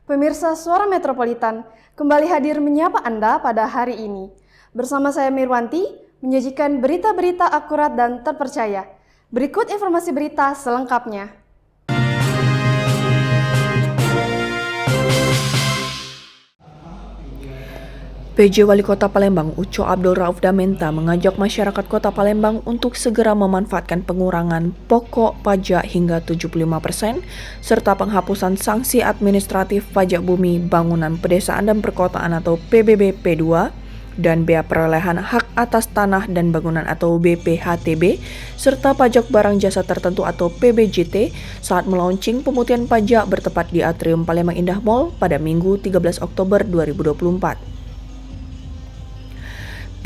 Pemirsa Suara Metropolitan, kembali hadir menyapa Anda pada hari ini. Bersama saya Mirwanti, menyajikan berita-berita akurat dan terpercaya. Berikut informasi berita selengkapnya. PJ Wali Kota Palembang Uco Abdul Rauf Damenta mengajak masyarakat Kota Palembang untuk segera memanfaatkan pengurangan pokok pajak hingga 75% serta penghapusan sanksi administratif pajak bumi, bangunan, pedesaan dan perkotaan atau PBB P2 dan bea perolehan hak atas tanah dan bangunan atau BPHTB serta pajak barang jasa tertentu atau PBJT saat melaunching pemutihan pajak bertepat di Atrium Palembang Indah Mall pada Minggu 13 Oktober 2024.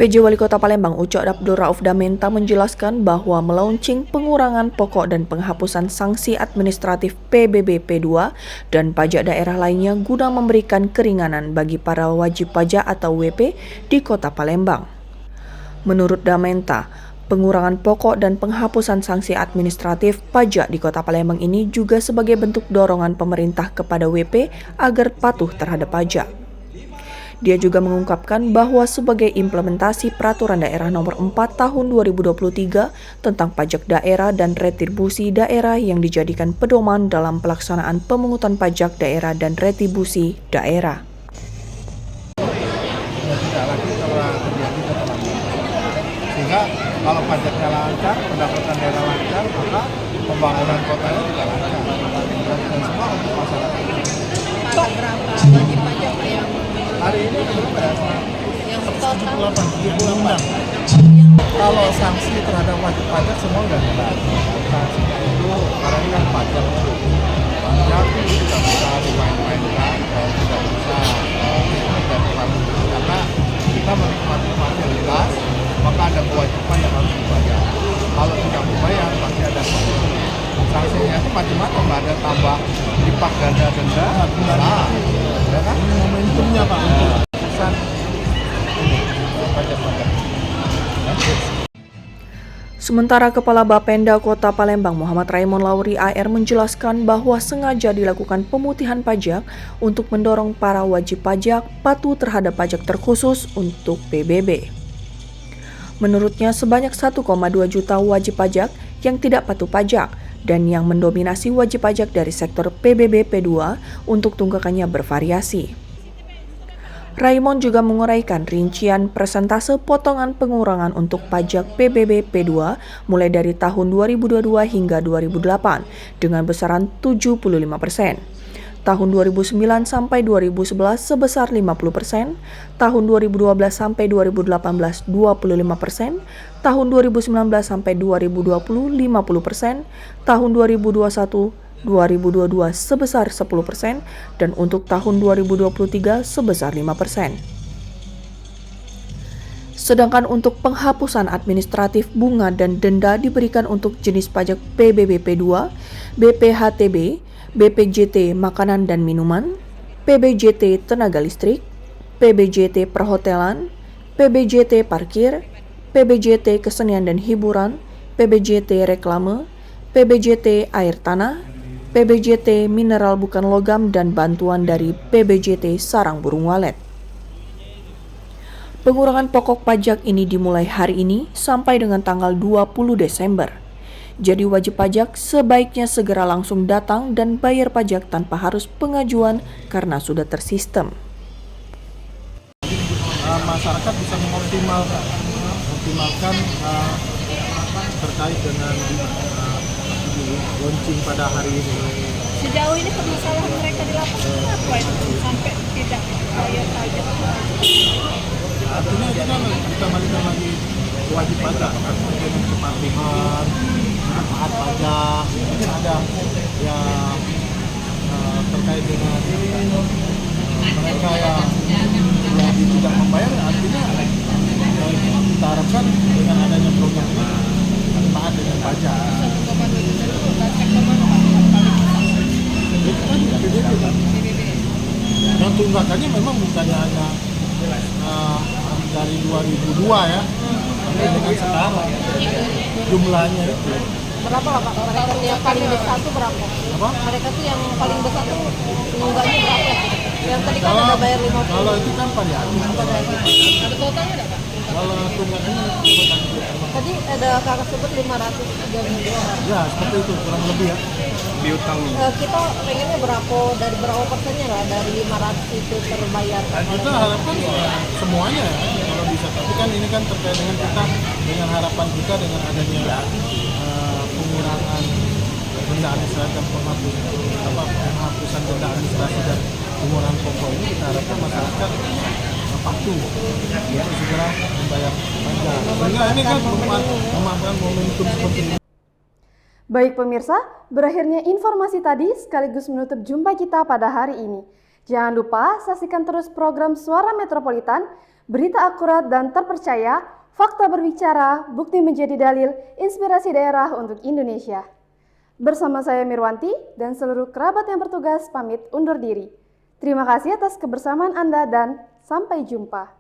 PJ Wali Kota Palembang Uco Abdul Rauf Damenta menjelaskan bahwa melaunching pengurangan pokok dan penghapusan sanksi administratif PBB P2 dan pajak daerah lainnya guna memberikan keringanan bagi para wajib pajak atau WP di Kota Palembang. Menurut Damenta, pengurangan pokok dan penghapusan sanksi administratif pajak di Kota Palembang ini juga sebagai bentuk dorongan pemerintah kepada WP agar patuh terhadap pajak. Dia juga mengungkapkan bahwa sebagai implementasi Peraturan Daerah Nomor 4 Tahun 2023 tentang pajak daerah dan retribusi daerah yang dijadikan pedoman dalam pelaksanaan pemungutan pajak daerah dan retribusi daerah. Tidak lagi kalau terjadi keterlambatan. Sehingga kalau pajaknya lancar, pendapatan daerah lancar, maka pembangunan kotanya juga lancar. Dan semua untuk masyarakat. Pak, berapa wajib pajak yang hari ini berapa ya? yang total 78. Kalau sanksi terhadap wajib pajak semua udah jelas. Sanksinya itu karena ini kan pajak itu. Pajak itu tidak bisa dimain-mainkan dan tidak bisa menjadi patuh. Karena kita menikmati fasilitas, maka ada kewajiban yang harus dibayar. Kalau tidak membayar, pasti ada sanksi. Sanksinya itu macam-macam, ada tambah lipat ganda denda, nah, ya kan? Momentumnya Pak, pesan ini pajak-pajak. Sementara Kepala Bapenda Kota Palembang Muhammad Raymond Lauri AR menjelaskan bahwa sengaja dilakukan pemutihan pajak untuk mendorong para wajib pajak patuh terhadap pajak terkhusus untuk PBB. Menurutnya sebanyak 1,2 juta wajib pajak yang tidak patuh pajak dan yang mendominasi wajib pajak dari sektor PBB P2 untuk tunggakannya bervariasi. Raymond juga menguraikan rincian persentase potongan pengurangan untuk pajak PBB P2 mulai dari tahun 2022 hingga 2008 dengan besaran 75%. Tahun 2009 sampai 2011 sebesar 50%, tahun 2012 sampai 2018 25%, tahun 2019 sampai 2020 50%, tahun 2021 2022 sebesar 10%, dan untuk tahun 2023 sebesar 5%. Sedangkan untuk penghapusan administratif bunga dan denda diberikan untuk jenis pajak PBB P2, BPHTB, BPJT makanan dan minuman, PBJT tenaga listrik, PBJT perhotelan, PBJT parkir, PBJT kesenian dan hiburan, PBJT reklame, PBJT air tanah, PBJT mineral bukan logam dan bantuan dari PBJT sarang burung walet. Pengurangan pokok pajak ini dimulai hari ini sampai dengan tanggal 20 Desember. Jadi wajib pajak sebaiknya segera langsung datang dan bayar pajak tanpa harus pengajuan karena sudah tersistem. Masyarakat bisa mengoptimalkan terkait dengan launching pada hari ini. sejauh ini permasalahan mereka di lapangan apa itu sampai tidak bayar pajak? Artinya itu kan kita balikan lagi wajib pajak, dengan kepatuhan, taat pajak, mungkin ada yang terkait dengan mereka yang tidak membayar, artinya kita harapkan dengan adanya program ini taat dengan pajak. Itu kan PBB kan? Dan tunggakannya memang bukannya hanya dari 2002 ya, sampai dengan sekarang jumlahnya itu. Berapa lah Pak? Mereka tuh yang paling besar tuh berapa? Apa? Mereka tuh yang paling besar tuh nunggaknya berapa? Ada bayar 50. Kalau itu kan variatif. Ada totalnya enggak, Pak? Kalau tunggakannya Tadi ada kakak sebut 500 ya seperti itu kurang lebih ya. kita pengennya dari berapa persennya lah dari 500 itu terbayar? Kita harapkan semuanya ya, kalau bisa. Tapi kan ini kan terkait dengan kita, dengan harapan kita dengan adanya pengurangan denda administrasi dan penghapusan denda administrasi dan pengurangan pokok ini, kita harapkan masyarakat patuh untuk segera membayar pajak. Sehingga ini kan memanfaatkan momentum seperti ini. Baik pemirsa, berakhirnya informasi tadi sekaligus menutup jumpa kita pada hari ini. Jangan lupa saksikan terus program Suara Metropolitan, berita akurat dan terpercaya, fakta berbicara, bukti menjadi dalil, inspirasi daerah untuk Indonesia. Bersama saya Mirwanti dan seluruh kerabat yang bertugas pamit undur diri. Terima kasih atas kebersamaan Anda dan sampai jumpa.